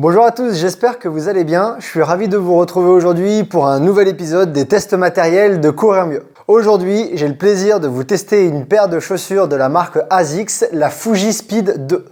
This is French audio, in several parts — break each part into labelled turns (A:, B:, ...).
A: Bonjour à tous, j'espère que vous allez bien. Je suis ravi de vous retrouver aujourd'hui pour un nouvel épisode des tests matériels de Courir Mieux. Aujourd'hui, j'ai le plaisir de vous tester une paire de chaussures de la marque ASICS, la Fuji Speed 2.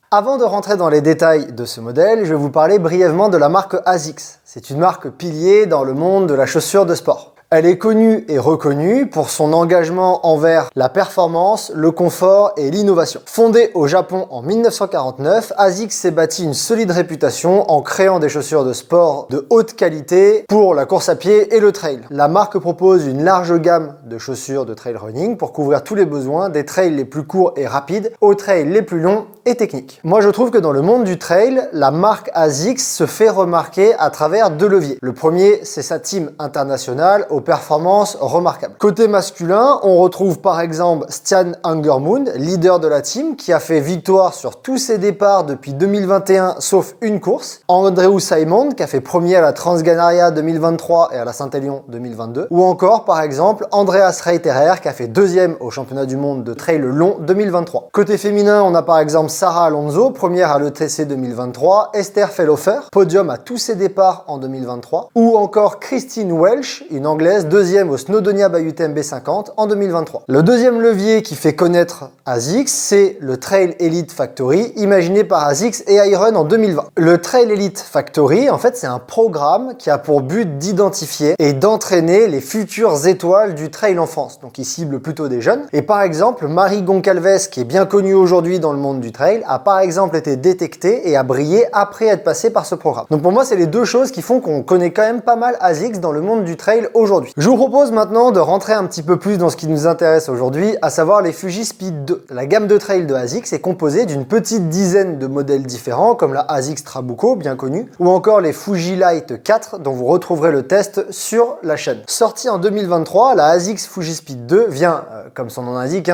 A: Avant de rentrer dans les détails de ce modèle, je vais vous parler brièvement de la marque ASICS. C'est une marque pilier dans le monde de la chaussure de sport. Elle est connue et reconnue pour son engagement envers la performance, le confort et l'innovation. Fondée au Japon en 1949, ASICS s'est bâti une solide réputation en créant des chaussures de sport de haute qualité pour la course à pied et le trail. La marque propose une large gamme de chaussures de trail running pour couvrir tous les besoins, des trails les plus courts et rapides aux trails les plus longs et techniques. Moi, je trouve que dans le monde du trail, la marque ASICS se fait remarquer à travers deux leviers. Le premier, c'est sa team internationale aux performances remarquables. Côté masculin, on retrouve par exemple Stian Angermund, leader de la team, qui a fait victoire sur tous ses départs depuis 2021, sauf une course. Andrew Simon, qui a fait premier à la Transganaria 2023 et à la Saint-Élion 2022. Ou encore, par exemple, Andreas Reiterer, qui a fait deuxième au championnat du monde de trail long 2023. Côté féminin, on a par exemple Sarah Alonso, première à l'ETC 2023, Esther Fellofer, podium à tous ses départs en 2023, ou encore Christine Welch, une anglaise, deuxième au Snowdonia by UTMB 50 en 2023. Le deuxième levier qui fait connaître ASICS, c'est le Trail Elite Factory, imaginé par ASICS et iRun en 2020. Le Trail Elite Factory, en fait, c'est un programme qui a pour but d'identifier et d'entraîner les futures étoiles du trail en France. Donc, il cible plutôt des jeunes. Et par exemple, Marie Goncalves, qui est bien connue aujourd'hui dans le monde du trail, a par exemple été détectée et a brillé après être passée par ce programme. Donc pour moi, c'est les deux choses qui font qu'on connaît quand même pas mal ASICS dans le monde du trail aujourd'hui. Je vous propose maintenant de rentrer un petit peu plus dans ce qui nous intéresse aujourd'hui, à savoir les Fuji Speed 2. La gamme de trail de ASICS est composée d'une petite dizaine de modèles différents, comme la ASICS Trabuco, bien connue, ou encore les Fuji Light 4, dont vous retrouverez le test sur la chaîne. Sortie en 2023, la ASICS Fuji Speed 2 vient, comme son nom l'indique,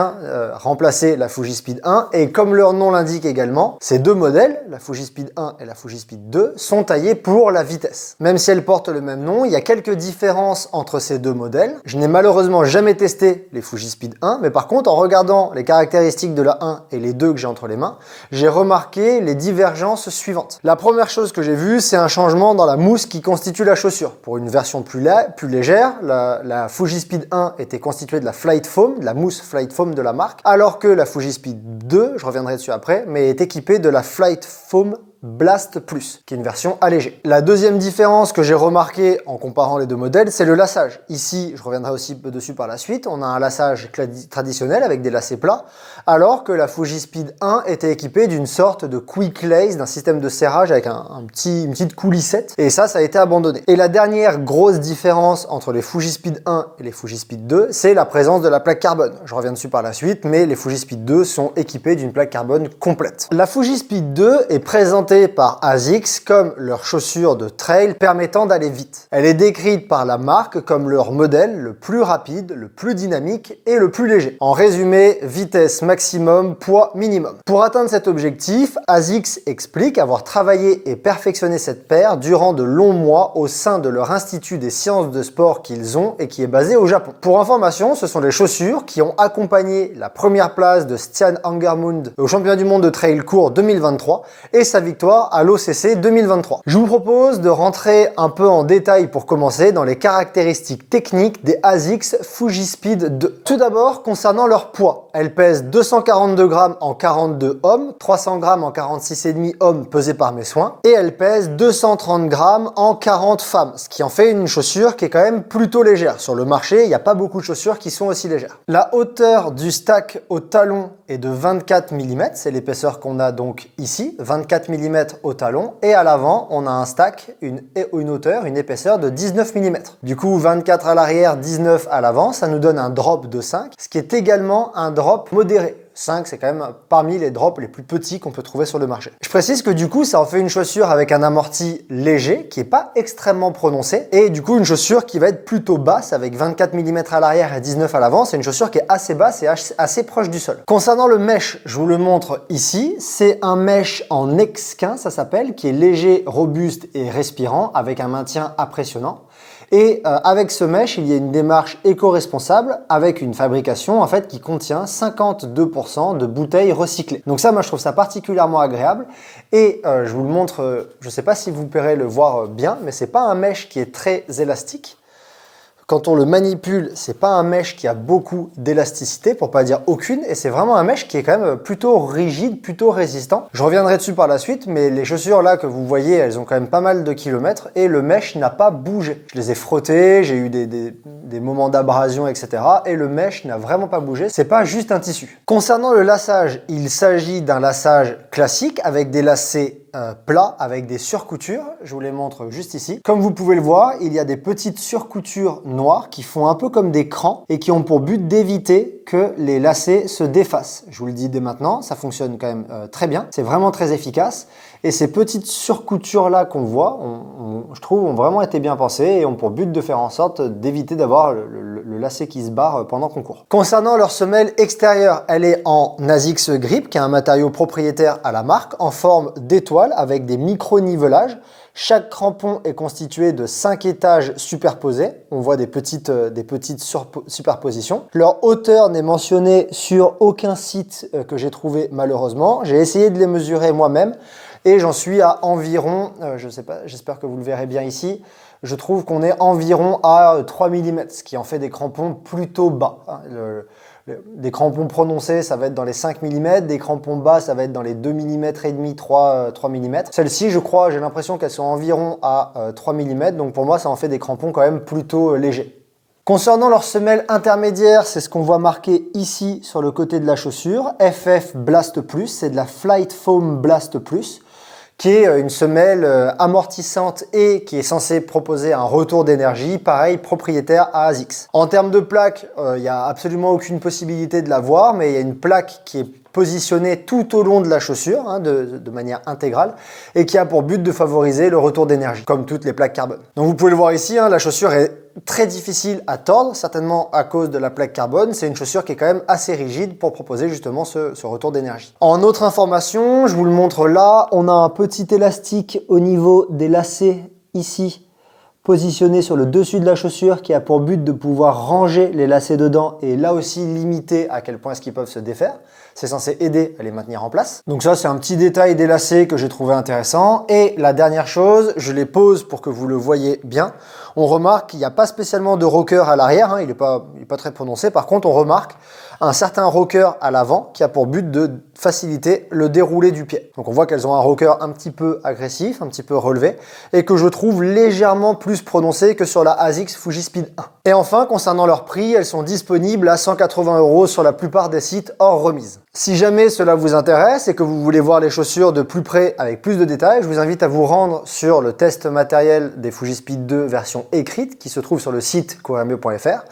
A: remplacer la Fuji Speed 1, et comme leur nom l'indique également, ces deux modèles, la Fuji Speed 1 et la Fuji Speed 2, sont taillés pour la vitesse. Même si elles portent le même nom, il y a quelques différences entre ces deux modèles. Je n'ai malheureusement jamais testé les Fuji Speed 1, mais par contre, en regardant les caractéristiques de la 1 et les 2 que j'ai entre les mains, j'ai remarqué les divergences suivantes. La première chose que j'ai vue, c'est un changement dans la mousse qui constitue la chaussure. Pour une version plus légère, la Fuji Speed 1 était constituée de la Flight Foam, de la mousse Flight Foam de la marque, alors que la Fuji Speed 2, je reviendrai dessus après, mais est équipée de la Flight Foam Blast Plus, qui est une version allégée. La deuxième différence que j'ai remarquée en comparant les deux modèles, c'est le lassage. Ici, je reviendrai aussi dessus par la suite, on a un lassage traditionnel avec des lacets plats, alors que la Fuji Speed 1 était équipée d'une sorte de quick lace, d'un système de serrage avec une petite coulissette, et ça a été abandonné. Et la dernière grosse différence entre les Fuji Speed 1 et les Fuji Speed 2, c'est la présence de la plaque carbone. Je reviens dessus par la suite, mais les Fuji Speed 2 sont équipés d'une plaque carbone complète. La Fuji Speed 2 est présentée par ASICS comme leur chaussure de trail permettant d'aller vite. Elle est décrite par la marque comme leur modèle le plus rapide, le plus dynamique et le plus léger. En résumé, vitesse maximum, poids minimum. Pour atteindre cet objectif, ASICS explique avoir travaillé et perfectionné cette paire durant de longs mois au sein de leur institut des sciences de sport qu'ils ont et qui est basé au Japon. Pour information, ce sont les chaussures qui ont accompagné la première place de Stian Angermund au championnat du monde de trail court 2023 et sa victoire à l'OCC 2023. Je vous propose de rentrer un peu en détail pour commencer dans les caractéristiques techniques des ASICS Fuji Speed 2. Tout d'abord, concernant leur poids. Elles pèsent 242 grammes en 42 hommes, 300 grammes en 46,5 hommes pesés par mes soins, et elles pèsent 230 grammes en 40 femmes, ce qui en fait une chaussure qui est quand même plutôt légère. Sur le marché, il n'y a pas beaucoup de chaussures qui sont aussi légères. La hauteur du stack au talon est de 24 mm, c'est l'épaisseur qu'on a donc ici, 24 mm au talon, et à l'avant, on a un stack, une hauteur, une épaisseur de 19 mm. Du coup, 24 à l'arrière, 19 à l'avant, ça nous donne un drop de 5, ce qui est également un drop modéré. 5, c'est quand même parmi les drops les plus petits qu'on peut trouver sur le marché. Je précise que du coup, ça en fait une chaussure avec un amorti léger qui est pas extrêmement prononcé et du coup, une chaussure qui va être plutôt basse avec 24 mm à l'arrière et 19 à l'avant. C'est une chaussure qui est assez basse et assez proche du sol. Concernant le mesh, je vous le montre ici. C'est un mesh en Exquin, ça s'appelle, qui est léger, robuste et respirant avec un maintien impressionnant. Et avec ce mesh, il y a une démarche éco-responsable avec une fabrication en fait qui contient 52% de bouteilles recyclées. Donc ça, moi je trouve ça particulièrement agréable. Et je vous le montre, je ne sais pas si vous pourrez le voir bien, mais c'est pas un mesh qui est très élastique. Quand on le manipule, c'est pas un mesh qui a beaucoup d'élasticité, pour pas dire aucune, et c'est vraiment un mesh qui est quand même plutôt rigide, plutôt résistant. Je reviendrai dessus par la suite, mais les chaussures là que vous voyez, elles ont quand même pas mal de kilomètres, et le mesh n'a pas bougé. Je les ai frottées, j'ai eu des moments d'abrasion, etc. Et le mesh n'a vraiment pas bougé, c'est pas juste un tissu. Concernant le laçage, il s'agit d'un laçage classique avec des lacets plats avec des surcoutures, je vous les montre juste ici. Comme vous pouvez le voir, il y a des petites surcoutures noires qui font un peu comme des crans et qui ont pour but d'éviter que les lacets se défacent. Je vous le dis dès maintenant, ça fonctionne quand même très bien, c'est vraiment très efficace. Et ces petites surcoutures là qu'on voit, je trouve, ont vraiment été bien pensées et ont pour but de faire en sorte d'éviter d'avoir le lacet qui se barre pendant qu'on court. Concernant leur semelle extérieure, elle est en ASICS Grip, qui est un matériau propriétaire à la marque, en forme d'étoile avec des micro-nivelages. Chaque crampon est constitué de 5 étages superposés. On voit des petites superpositions. Leur hauteur n'est mentionnée sur aucun site que j'ai trouvé malheureusement. J'ai essayé de les mesurer moi-même et j'en suis à environ, je sais pas, j'espère que vous le verrez bien ici, je trouve qu'on est environ à 3 mm, ce qui en fait des crampons plutôt bas. Des crampons prononcés, ça va être dans les 5 mm, des crampons bas, ça va être dans les 2 mm et demi, 3 mm. Celles-ci, je crois, j'ai l'impression qu'elles sont environ à 3 mm, donc pour moi, ça en fait des crampons quand même plutôt légers. Concernant leur semelle intermédiaire, c'est ce qu'on voit marqué ici sur le côté de la chaussure, FF Blast Plus, c'est de la Flight Foam Blast Plus, qui est une semelle amortissante et qui est censée proposer un retour d'énergie, pareil, propriétaire à ASICS. En termes de plaque, il n'y a absolument aucune possibilité de la voir, mais il y a une plaque qui est positionnée tout au long de la chaussure, de manière intégrale, et qui a pour but de favoriser le retour d'énergie, comme toutes les plaques carbone. Donc vous pouvez le voir ici, la chaussure est très difficile à tordre, certainement à cause de la plaque carbone. C'est une chaussure qui est quand même assez rigide pour proposer justement ce retour d'énergie. En autre information, je vous le montre là, on a un petit élastique au niveau des lacets ici, positionné sur le dessus de la chaussure qui a pour but de pouvoir ranger les lacets dedans et là aussi limiter à quel point est-ce qu'ils peuvent se défaire. C'est censé aider à les maintenir en place. Donc ça, c'est un petit détail des lacets que j'ai trouvé intéressant. Et la dernière chose, je les pose pour que vous le voyez bien. On remarque qu'il n'y a pas spécialement de rocker à l'arrière, il n'est pas très prononcé. Par contre, on remarque un certain rocker à l'avant qui a pour but de faciliter le déroulé du pied. Donc on voit qu'elles ont un rocker un petit peu agressif, un petit peu relevé, et que je trouve légèrement plus prononcé que sur la ASICS Fujispid 1. Et enfin, concernant leur prix, elles sont disponibles à 180 € sur la plupart des sites hors remise. Si jamais cela vous intéresse et que vous voulez voir les chaussures de plus près avec plus de détails, je vous invite à vous rendre sur le test matériel des Fujispid 2 version écrite qui se trouve sur le site courirmieux.fr,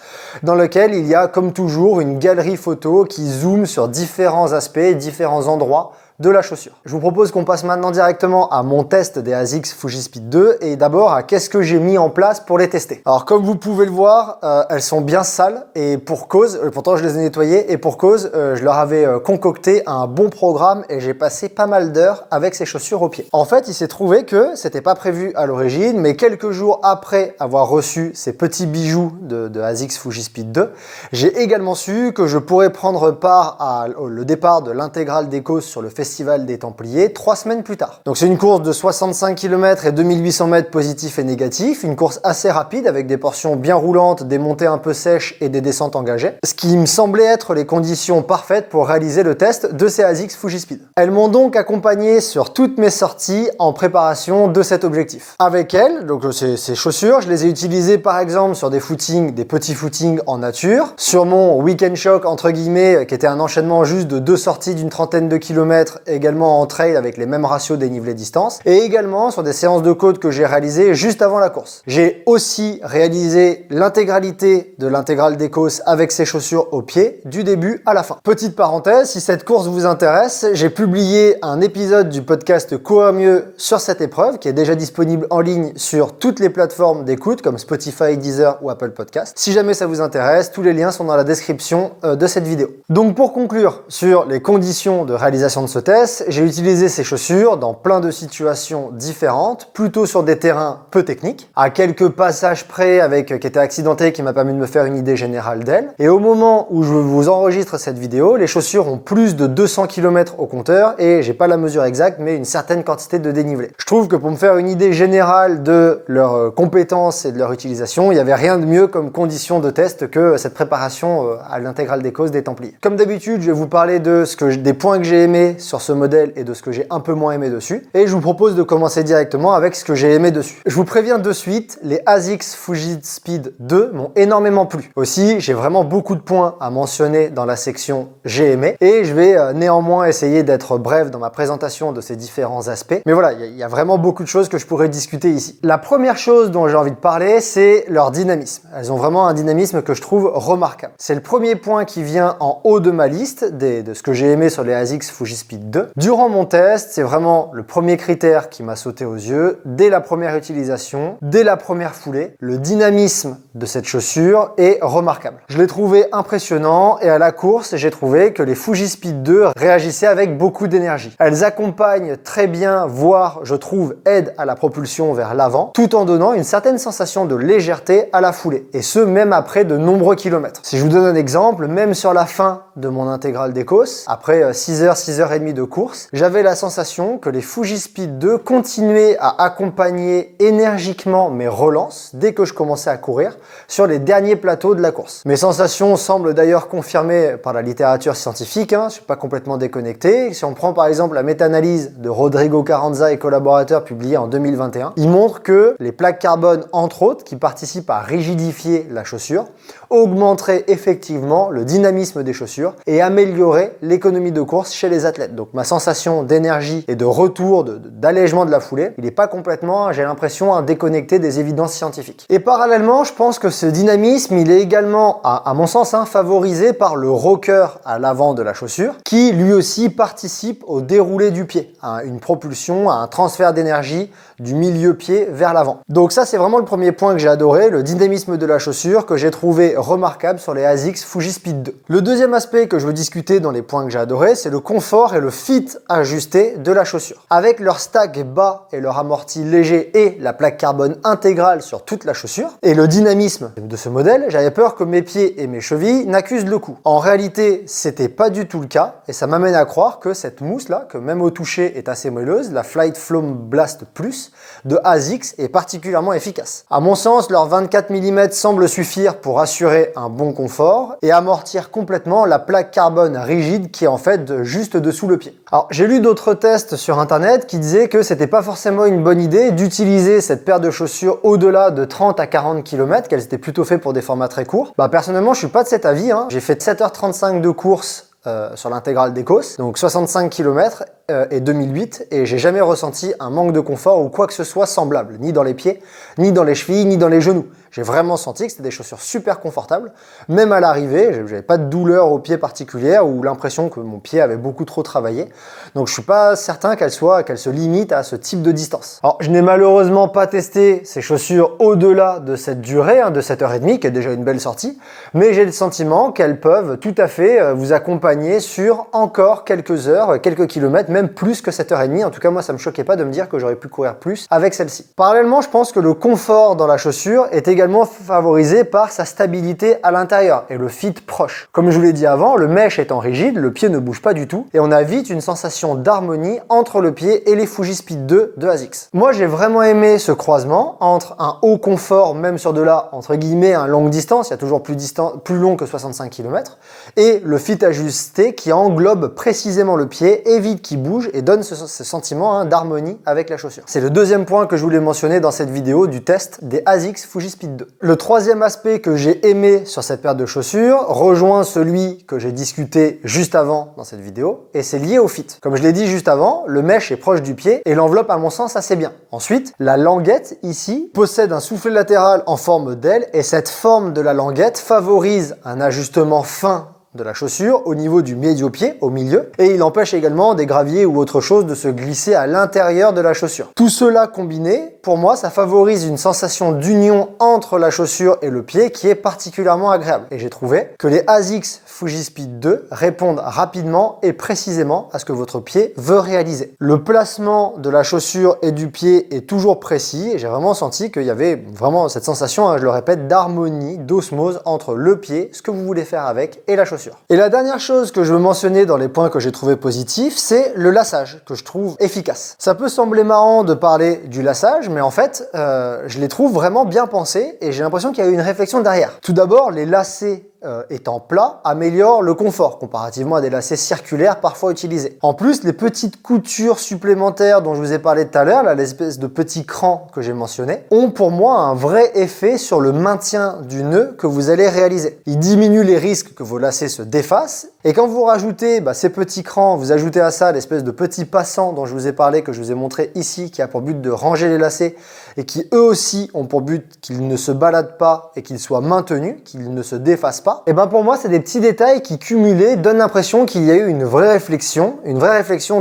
A: dans lequel il y a comme toujours une galerie photo qui zoome sur différents aspects, différents endroits de la chaussure. Je vous propose qu'on passe maintenant directement à mon test des ASICS Fujispid 2 et d'abord à qu'est-ce que j'ai mis en place pour les tester. Alors comme vous pouvez le voir, elles sont bien sales et pour cause, pourtant je les ai nettoyées et pour cause, je leur avais concocté un bon programme et j'ai passé pas mal d'heures avec ces chaussures au pied. En fait, il s'est trouvé que c'était pas prévu à l'origine, mais quelques jours après avoir reçu ces petits bijoux de ASICS Fujispid 2, j'ai également su que je pourrais prendre part au départ de l'intégrale des causes sur le Festival des Templiers 3 semaines plus tard. Donc c'est une course de 65 km et 2800 mètres positifs et négatifs, une course assez rapide avec des portions bien roulantes, des montées un peu sèches et des descentes engagées, ce qui me semblait être les conditions parfaites pour réaliser le test de ces ASICS Fujispid. Elles m'ont donc accompagné sur toutes mes sorties en préparation de cet objectif. Avec elles, donc ces chaussures, je les ai utilisées par exemple sur des footings, des petits footings en nature, sur mon week-end shock entre guillemets, qui était un enchaînement juste de 2 sorties d'une trentaine de kilomètres également en trail avec les mêmes ratios dénivelé distance et également sur des séances de côte que j'ai réalisées juste avant la course. J'ai aussi réalisé l'intégralité de l'intégrale d'Ecos avec ces chaussures au pied du début à la fin. Petite parenthèse, si cette course vous intéresse, j'ai publié un épisode du podcast Courir Mieux sur cette épreuve qui est déjà disponible en ligne sur toutes les plateformes d'écoute comme Spotify, Deezer ou Apple Podcast. Si jamais ça vous intéresse, tous les liens sont dans la description de cette vidéo. Donc pour conclure sur les conditions de réalisation de ce test, j'ai utilisé ces chaussures dans plein de situations différentes, plutôt sur des terrains peu techniques, à quelques passages près qui étaient accidentés qui m'a permis de me faire une idée générale d'elles. Et au moment où je vous enregistre cette vidéo, les chaussures ont plus de 200 km au compteur et j'ai pas la mesure exacte, mais une certaine quantité de dénivelé. Je trouve que pour me faire une idée générale de leurs compétences et de leur utilisation, il n'y avait rien de mieux comme condition de test que cette préparation à l'intégrale des causes des Templiers. Comme d'habitude, je vais vous parler des points que j'ai aimés sur ce modèle et de ce que j'ai un peu moins aimé dessus. Et je vous propose de commencer directement avec ce que j'ai aimé dessus. Je vous préviens de suite, les ASICS Fuji-Speed 2 m'ont énormément plu. Aussi, j'ai vraiment beaucoup de points à mentionner dans la section j'ai aimé. Et je vais néanmoins essayer d'être bref dans ma présentation de ces différents aspects. Mais voilà, il y a vraiment beaucoup de choses que je pourrais discuter ici. La première chose dont j'ai envie de parler, c'est leur dynamisme. Elles ont vraiment un dynamisme que je trouve remarquable. C'est le premier point qui vient en haut de ma liste de ce que j'ai aimé sur les ASICS Fuji-Speed 2. Durant mon test, c'est vraiment le premier critère qui m'a sauté aux yeux dès la première utilisation, dès la première foulée. Le dynamisme de cette chaussure est remarquable. Je l'ai trouvé impressionnant et à la course, j'ai trouvé que les Fuji-Speed 2 réagissaient avec beaucoup d'énergie. Elles accompagnent très bien, voire je trouve aident à la propulsion vers l'avant, tout en donnant une certaine sensation de légèreté à la foulée, et ce même après de nombreux kilomètres. Si je vous donne un exemple, même sur la fin de mon intégrale d'Écosse, après 6h30 de course, j'avais la sensation que les Fuji-Speed 2 continuaient à accompagner énergiquement mes relances dès que je commençais à courir sur les derniers plateaux de la course. Mes sensations semblent d'ailleurs confirmées par la littérature scientifique, je ne suis pas complètement déconnecté. Si on prend par exemple la méta-analyse de Rodrigo Carranza et collaborateurs publiée en 2021, il montre que les plaques carbone, entre autres, qui participent à rigidifier la chaussure, augmenteraient effectivement le dynamisme des chaussures et amélioreraient l'économie de course chez les athlètes. Donc ma sensation d'énergie et de retour, d'allègement de la foulée, il n'est pas complètement, j'ai l'impression, déconnecté des évidences scientifiques. Et parallèlement, je pense que ce dynamisme, il est également, à mon sens, favorisé par le rocker à l'avant de la chaussure, qui lui aussi participe au déroulé du pied, à une propulsion, à un transfert d'énergie du milieu pied vers l'avant. Donc ça, c'est vraiment le premier point que j'ai adoré, le dynamisme de la chaussure, que j'ai trouvé remarquable sur les ASICS Fuji-Speed 2. Le deuxième aspect que je veux discuter dans les points que j'ai adoré, c'est le confort et le fit ajusté de la chaussure. Avec leur stack bas et leur amorti léger et la plaque carbone intégrale sur toute la chaussure, et le dynamisme de ce modèle, j'avais peur que mes pieds et mes chevilles n'accusent le coup. En réalité, c'était pas du tout le cas, et ça m'amène à croire que cette mousse-là, que même au toucher est assez moelleuse, la Flight Foam Blast Plus de ASICS est particulièrement efficace. À mon sens, leur 24 mm semble suffire pour assurer un bon confort et amortir complètement la plaque carbone rigide qui est en fait juste dessous le pied. Alors, j'ai lu d'autres tests sur internet qui disaient que c'était pas forcément une bonne idée d'utiliser cette paire de chaussures au-delà de 30 à 40 km, qu'elles étaient plutôt faites pour des formats très courts. Personnellement, je suis pas de cet avis. J'ai fait 7h35 de course sur l'intégrale d'Écosse, donc 65 km et 2008, et j'ai jamais ressenti un manque de confort ou quoi que ce soit semblable, ni dans les pieds, ni dans les chevilles, ni dans les genoux. J'ai vraiment senti que c'était des chaussures super confortables, même à l'arrivée, j'avais pas de douleur au pied particulière ou l'impression que mon pied avait beaucoup trop travaillé, donc je suis pas certain qu'elles se limitent à ce type de distance. Alors, je n'ai malheureusement pas testé ces chaussures au-delà de cette durée, de 7h30, qui est déjà une belle sortie, mais j'ai le sentiment qu'elles peuvent tout à fait vous accompagner sur encore quelques heures, quelques kilomètres, même plus que 7h30. En tout cas, moi, ça me choquait pas de me dire que j'aurais pu courir plus avec celle-ci. Parallèlement, je pense que le confort dans la chaussure est également favorisé par sa stabilité à l'intérieur et le fit proche. Comme je vous l'ai dit avant, le mesh étant rigide, le pied ne bouge pas du tout et on a vite une sensation d'harmonie entre le pied et les Fuji-Speed 2 de ASICS. Moi, j'ai vraiment aimé ce croisement entre un haut confort, même sur de la, entre guillemets, un longue distance, il y a toujours plus long que 65 km, et le fit ajusté qui englobe précisément le pied, évite qu'il bouge et donne ce sentiment d'harmonie avec la chaussure. C'est le deuxième point que je voulais mentionner dans cette vidéo du test des ASICS Fuji-Speed 2. Le troisième aspect que j'ai aimé sur cette paire de chaussures rejoint celui que j'ai discuté juste avant dans cette vidéo, et c'est lié au fit. Comme je l'ai dit juste avant, le mesh est proche du pied et l'enveloppe à mon sens assez bien. Ensuite, la languette ici possède un soufflet latéral en forme d'aile et cette forme de la languette favorise un ajustement fin de la chaussure au niveau du médio-pied, au milieu, et il empêche également des graviers ou autre chose de se glisser à l'intérieur de la chaussure. Tout cela combiné pour moi, ça favorise une sensation d'union entre la chaussure et le pied qui est particulièrement agréable. Et j'ai trouvé que les ASICS Fujispid 2 répondent rapidement et précisément à ce que votre pied veut réaliser. Le placement de la chaussure et du pied est toujours précis et j'ai vraiment senti qu'il y avait vraiment cette sensation, je le répète, d'harmonie, d'osmose entre le pied, ce que vous voulez faire avec, et la chaussure. Et la dernière chose que je veux mentionner dans les points que j'ai trouvé positifs, c'est le lassage, que je trouve efficace. Ça peut sembler marrant de parler du lassage, mais en fait, je les trouve vraiment bien pensés et j'ai l'impression qu'il y a eu une réflexion derrière. Tout d'abord, les lacets étant plats améliore le confort comparativement à des lacets circulaires parfois utilisés. En plus, les petites coutures supplémentaires dont je vous ai parlé tout à l'heure, l'espèce de petits crans que j'ai mentionné, ont pour moi un vrai effet sur le maintien du nœud que vous allez réaliser. Ils diminuent les risques que vos lacets se défassent et quand vous rajoutez ces petits crans, vous ajoutez à ça l'espèce de petits passants dont je vous ai parlé, que je vous ai montré ici, qui a pour but de ranger les lacets et qui eux aussi ont pour but qu'ils ne se baladent pas et qu'ils soient maintenus, qu'ils ne se défassent pas. Et pour moi, c'est des petits détails qui cumulés donnent l'impression qu'il y a eu une vraie réflexion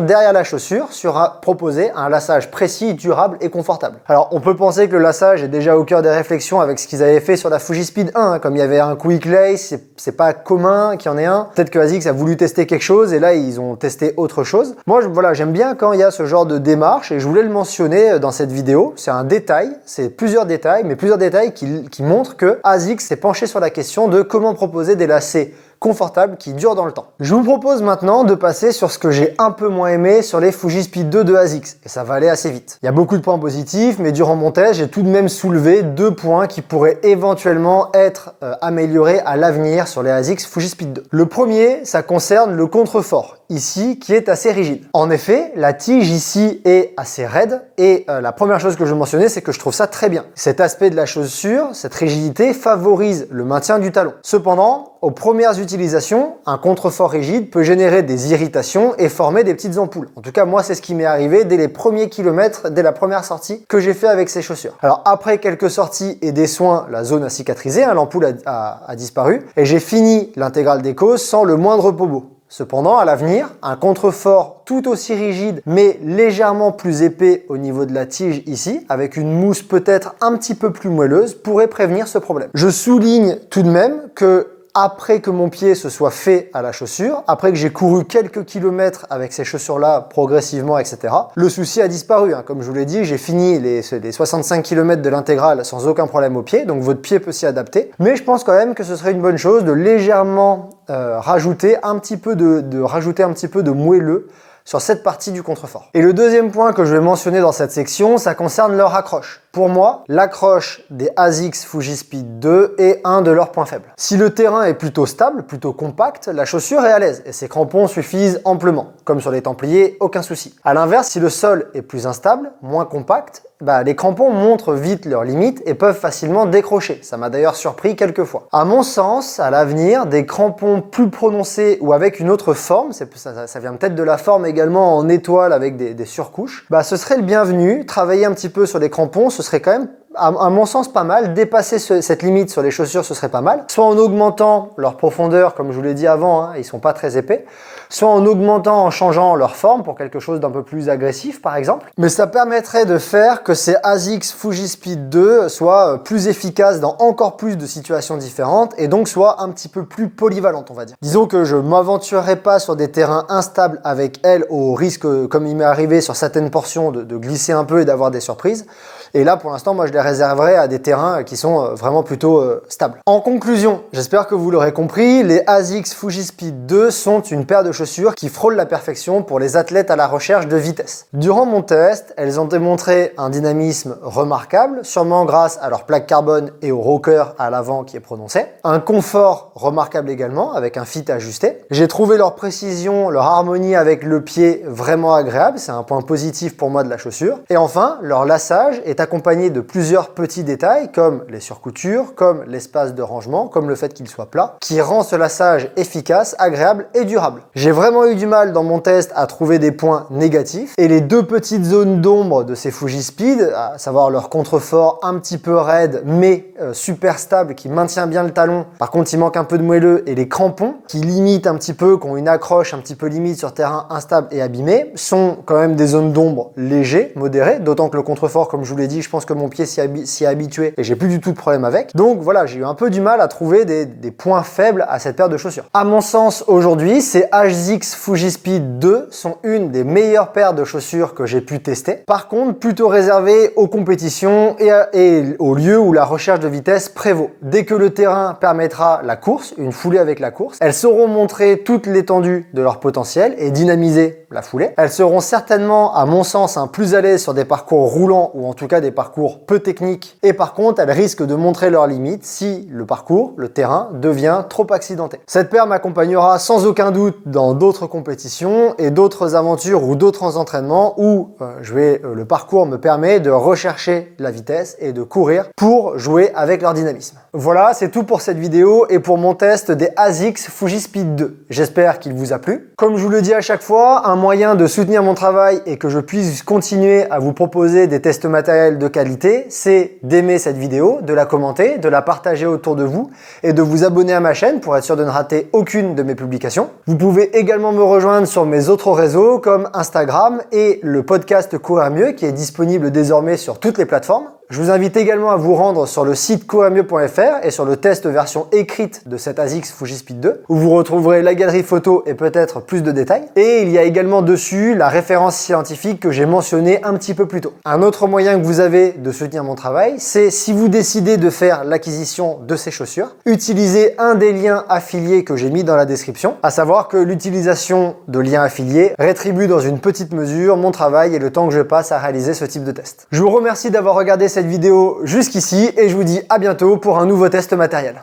A: derrière la chaussure sur proposer un lassage précis, durable et confortable. Alors, on peut penser que le lassage est déjà au cœur des réflexions avec ce qu'ils avaient fait sur la Fujispid 1, comme il y avait un quick lace, c'est pas commun qu'il y en ait un. Peut-être que ASICS a voulu tester quelque chose et là, ils ont testé autre chose. Moi, voilà, j'aime bien quand il y a ce genre de démarche et je voulais le mentionner dans cette vidéo. C'est un détail, c'est plusieurs détails, mais plusieurs détails qui montrent que ASICS s'est penché sur la question de comment proposer des lacets confortables qui durent dans le temps. Je vous propose maintenant de passer sur ce que j'ai un peu moins aimé sur les Fujispid 2 de ASICS, et ça va aller assez vite. Il y a beaucoup de points positifs, mais durant mon test, j'ai tout de même soulevé 2 points qui pourraient éventuellement être améliorés à l'avenir sur les ASICS Fujispid 2. Le premier, ça concerne le contrefort, ici, qui est assez rigide. En effet, la tige ici est assez raide, et la première chose que je mentionnais, c'est que je trouve ça très bien. Cet aspect de la chaussure, cette rigidité, favorise le maintien du talon. Cependant, aux premières utilisations, un contrefort rigide peut générer des irritations et former des petites ampoules. En tout cas, moi, c'est ce qui m'est arrivé dès les premiers kilomètres, dès la première sortie que j'ai fait avec ces chaussures. Alors, après quelques sorties et des soins, la zone a cicatrisé, l'ampoule a disparu, et j'ai fini l'intégrale des causes sans le moindre bobo. Cependant, à l'avenir, un contrefort tout aussi rigide mais légèrement plus épais au niveau de la tige ici, avec une mousse peut-être un petit peu plus moelleuse, pourrait prévenir ce problème. Je souligne tout de même que après que mon pied se soit fait à la chaussure, après que j'ai couru quelques kilomètres avec ces chaussures-là progressivement, etc., le souci a disparu. Comme je vous l'ai dit, j'ai fini les 65 km de l'intégrale sans aucun problème au pied, donc votre pied peut s'y adapter. Mais je pense quand même que ce serait une bonne chose de légèrement rajouter un petit peu de moelleux sur cette partie du contrefort. Et le deuxième point que je vais mentionner dans cette section, ça concerne leur accroche. Pour moi, l'accroche des ASICS Fujispid 2 est un de leurs points faibles. Si le terrain est plutôt stable, plutôt compact, la chaussure est à l'aise et ses crampons suffisent amplement. Comme sur les Templiers, aucun souci. A l'inverse, si le sol est plus instable, moins compact, les crampons montrent vite leurs limites et peuvent facilement décrocher. Ça m'a d'ailleurs surpris quelques fois. À mon sens, à l'avenir, des crampons plus prononcés ou avec une autre forme, ça vient peut-être de la forme également en étoile avec des surcouches, ce serait le bienvenu. Travailler un petit peu sur les crampons, ce serait quand même, à mon sens, pas mal. Dépasser cette limite sur les chaussures, ce serait pas mal. Soit en augmentant leur profondeur, comme je vous l'ai dit avant, ils sont pas très épais, soit en augmentant, en changeant leur forme pour quelque chose d'un peu plus agressif, par exemple. Mais ça permettrait de faire que ces ASICS Fujispid 2 soient plus efficaces dans encore plus de situations différentes et donc soient un petit peu plus polyvalentes, on va dire. Disons que je m'aventurerai pas sur des terrains instables avec elles au risque, comme il m'est arrivé sur certaines portions, de glisser un peu et d'avoir des surprises. Et là, pour l'instant, moi, je les réserverai à des terrains qui sont vraiment plutôt stables. En conclusion, j'espère que vous l'aurez compris, les ASICS Fujispid 2 sont une paire de chaussures qui frôlent la perfection pour les athlètes à la recherche de vitesse. Durant mon test, elles ont démontré un dynamisme remarquable, sûrement grâce à leur plaque carbone et au rocker à l'avant qui est prononcé. Un confort remarquable également, avec un fit ajusté. J'ai trouvé leur précision, leur harmonie avec le pied vraiment agréable, c'est un point positif pour moi de la chaussure. Et enfin, leur lassage est accompagné de plusieurs petits détails comme les surcoutures, comme l'espace de rangement, comme le fait qu'il soit plat, qui rend ce lassage efficace, agréable et durable. J'ai vraiment eu du mal dans mon test à trouver des points négatifs et les 2 petites zones d'ombre de ces Fujispid, à savoir leur contrefort un petit peu raide mais super stable qui maintient bien le talon, par contre il manque un peu de moelleux, et les crampons qui limitent un petit peu, qui ont une accroche un petit peu limite sur terrain instable et abîmé, sont quand même des zones d'ombre légers, modérées, d'autant que le contrefort, comme je vous l'ai dit, dit, je pense que mon pied s'y est habitué et j'ai plus du tout de problème avec. Donc voilà, j'ai eu un peu du mal à trouver des points faibles à cette paire de chaussures. À mon sens, aujourd'hui, ces ASICS Fuji-Speed 2 sont une des meilleures paires de chaussures que j'ai pu tester. Par contre, plutôt réservées aux compétitions et aux lieux où la recherche de vitesse prévaut. Dès que le terrain permettra la course, une foulée avec la course, elles sauront montrer toute l'étendue de leur potentiel et dynamiser la foulée. Elles seront certainement, à mon sens, plus à l'aise sur des parcours roulants ou en tout cas des parcours peu techniques. Et par contre, elles risquent de montrer leurs limites si le parcours, le terrain, devient trop accidenté. Cette paire m'accompagnera sans aucun doute dans d'autres compétitions et d'autres aventures ou d'autres entraînements où le parcours me permet de rechercher la vitesse et de courir pour jouer avec leur dynamisme. Voilà, c'est tout pour cette vidéo et pour mon test des ASICS Fuji-Speed 2. J'espère qu'il vous a plu. Comme je vous le dis à chaque fois, un moyen de soutenir mon travail et que je puisse continuer à vous proposer des tests matériels de qualité, c'est d'aimer cette vidéo, de la commenter, de la partager autour de vous et de vous abonner à ma chaîne pour être sûr de ne rater aucune de mes publications. Vous pouvez également me rejoindre sur mes autres réseaux comme Instagram et le podcast Courir Mieux qui est disponible désormais sur toutes les plateformes. Je vous invite également à vous rendre sur le site courirmieux.fr et sur le test version écrite de cet ASICS Fuji-Speed 2 où vous retrouverez la galerie photo et peut-être plus de détails. Et il y a également dessus la référence scientifique que j'ai mentionnée un petit peu plus tôt. Un autre moyen que vous avez de soutenir mon travail, c'est si vous décidez de faire l'acquisition de ces chaussures, utilisez un des liens affiliés que j'ai mis dans la description, à savoir que l'utilisation de liens affiliés rétribue dans une petite mesure mon travail et le temps que je passe à réaliser ce type de test. Je vous remercie d'avoir regardé cette vidéo jusqu'ici et je vous dis à bientôt pour un nouveau test matériel.